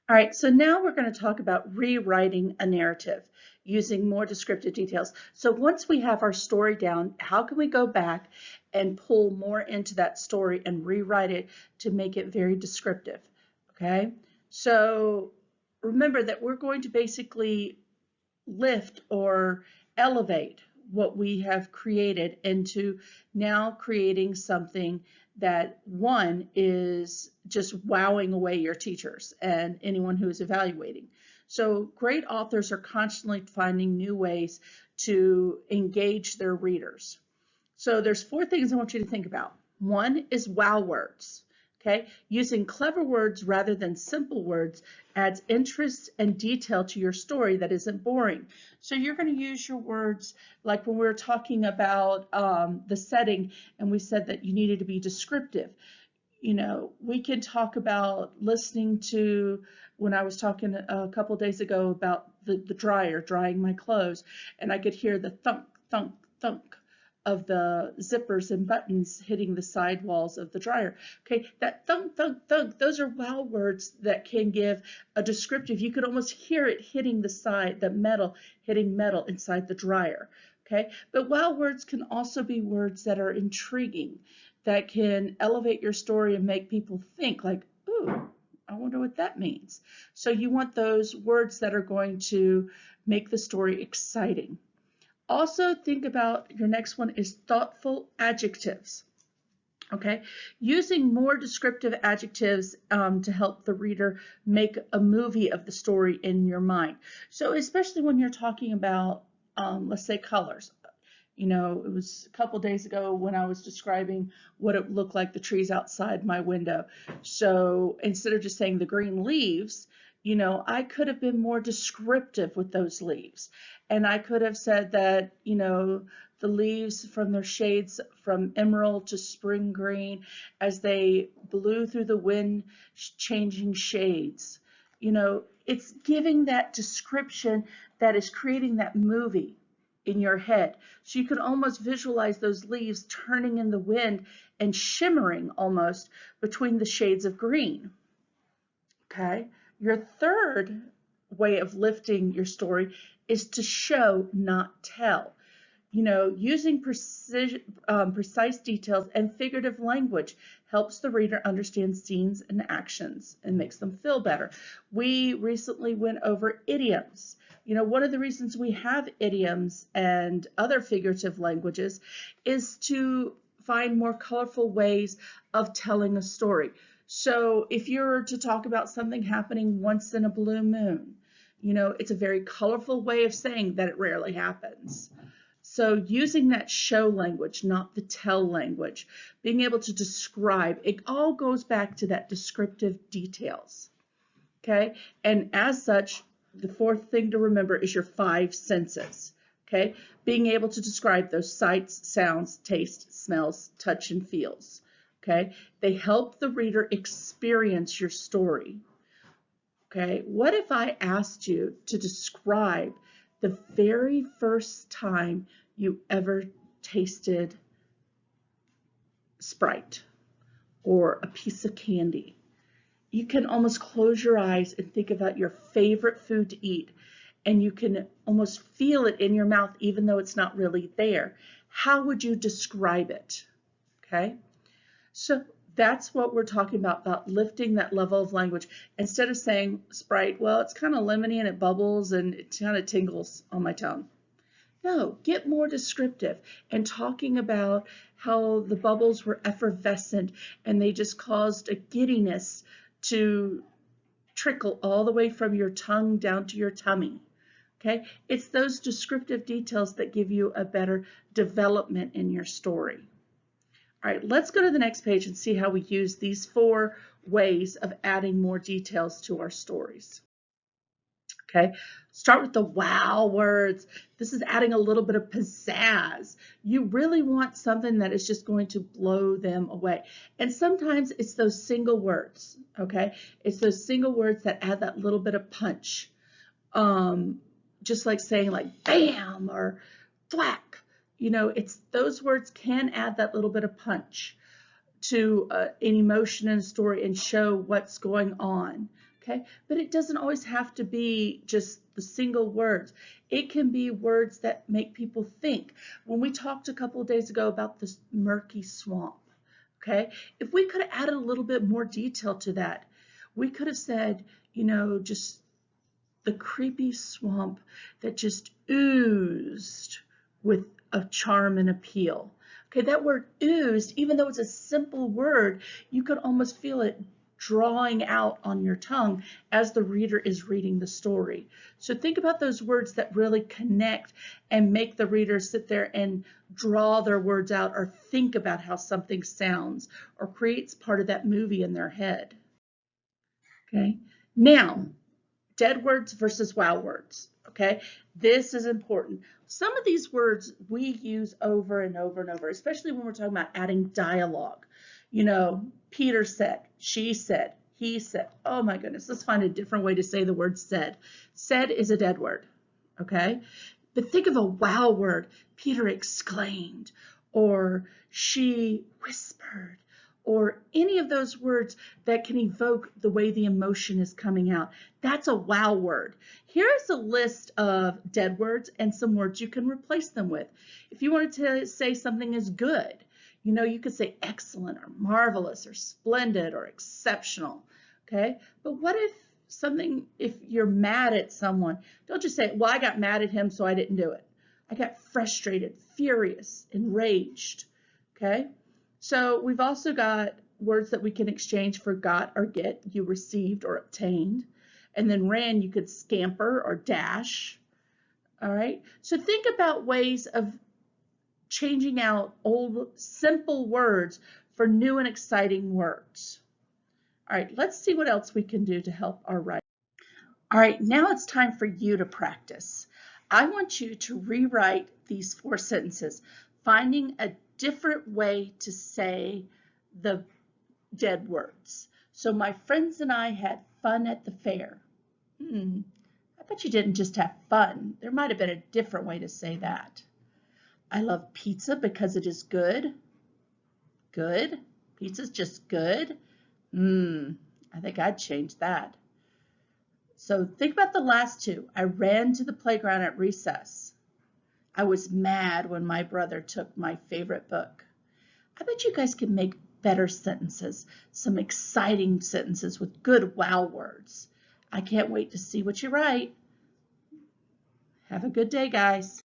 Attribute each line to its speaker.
Speaker 1: All right, so now we're going to talk about rewriting a narrative using more descriptive details. So once we have our story down, how can we go back and pull more into that story and rewrite it to make it very descriptive? Okay, so remember that we're going to basically lift or elevate what we have created into now creating something that one is just wowing away your teachers and anyone who is evaluating. So great authors are constantly finding new ways to engage their readers. So there's four things I want you to think about. One is wow words. Okay, using clever words rather than simple words adds interest and detail to your story that isn't boring. So you're going to use your words like when we were talking about the setting and we said that you needed to be descriptive. You know, we can talk about listening to, when I was talking a couple days ago about the dryer, drying my clothes, and I could hear the thunk, thunk, thunk of the zippers and buttons hitting the sidewalls of the dryer. Okay, that thunk, thunk, thunk, those are wow words that can give a descriptive. You could almost hear it hitting the side, the metal, hitting metal inside the dryer. Okay, but wow words can also be words that are intriguing, that can elevate your story and make people think like, ooh, I wonder what that means. So you want those words that are going to make the story exciting. Also think about your next one is thoughtful adjectives. Okay, using more descriptive adjectives to help the reader make a movie of the story in your mind. So especially when you're talking about, let's say, colors. You know, it was a couple days ago when I was describing what it looked like the trees outside my window. So instead of just saying the green leaves, you know, I could have been more descriptive with those leaves. And I could have said that, you know, the leaves from their shades from emerald to spring green as they blew through the wind, changing shades. You know, it's giving that description that is creating that movie in your head. So you can almost visualize those leaves turning in the wind and shimmering almost between the shades of green. Okay. Your third way of lifting your story is to show, not tell. You know, using precise details and figurative language helps the reader understand scenes and actions and makes them feel better. We recently went over idioms. You know, one of the reasons we have idioms and other figurative languages is to find more colorful ways of telling a story. So if you're to talk about something happening once in a blue moon, you know, it's a very colorful way of saying that it rarely happens. So using that show language, not the tell language, being able to describe, it all goes back to that descriptive details. Okay, and as such, the fourth thing to remember is your five senses. Okay, being able to describe those sights, sounds, taste, smells, touch, and feels. Okay, they help the reader experience your story. Okay, what if I asked you to describe the very first time you ever tasted Sprite or a piece of candy? You can almost close your eyes and think about your favorite food to eat, and you can almost feel it in your mouth even though it's not really there. How would you describe it? Okay, so that's what we're talking about lifting that level of language. Instead of saying Sprite, well, it's kind of lemony and it bubbles and it kind of tingles on my tongue. No, get more descriptive and talking about how the bubbles were effervescent and they just caused a giddiness to trickle all the way from your tongue down to your tummy. Okay, it's those descriptive details that give you a better development in your story. All right, let's go to the next page and see how we use these four ways of adding more details to our stories. Okay, start with the wow words. This is adding a little bit of pizzazz. You really want something that is just going to blow them away. And sometimes it's those single words, okay? It's those single words that add that little bit of punch. Just like saying like bam or thwack. You know, it's those words can add that little bit of punch to an emotion in a story and show what's going on. Okay, but it doesn't always have to be just the single words. It can be words that make people think. When we talked a couple of days ago about this murky swamp, okay, if we could have added a little bit more detail to that, we could have said, you know, just the creepy swamp that just oozed with a charm and appeal. Okay, that word oozed, even though it's a simple word, you could almost feel it drawing out on your tongue as the reader is reading the story. So think about those words that really connect and make the reader sit there and draw their words out or think about how something sounds or creates part of that movie in their head. Okay, now dead words versus wow words. Okay, this is important. Some of these words we use over and over and over, especially when we're talking about adding dialogue. You know, Peter said, she said, he said. Oh my goodness, let's find a different way to say the word said. Said is a dead word, okay? But think of a wow word. Peter exclaimed, or she whispered, or any of those words that can evoke the way the emotion is coming out. That's a wow word. Here's a list of dead words and some words you can replace them with. If you wanted to say something is good, you know, you could say excellent or marvelous or splendid or exceptional, okay? But what if you're mad at someone, don't just say, well, I got mad at him, so I didn't do it. I got frustrated, furious, enraged, okay? So we've also got words that we can exchange for got or get, you received or obtained. And then ran, you could scamper or dash. All right, so think about ways of changing out old simple words for new and exciting words. All right, let's see what else we can do to help our writing. All right, now it's time for you to practice. I want you to rewrite these 4 sentences, finding a different way to say the dead words. So my friends and I had fun at the fair. I bet you didn't just have fun. There might have been a different way to say that. I love pizza because it is good. Good? Pizza's just good? I think I'd change that. So think about the last 2. I ran to the playground at recess. I was mad when my brother took my favorite book. I bet you guys can make better sentences, some exciting sentences with good wow words. I can't wait to see what you write. Have a good day, guys.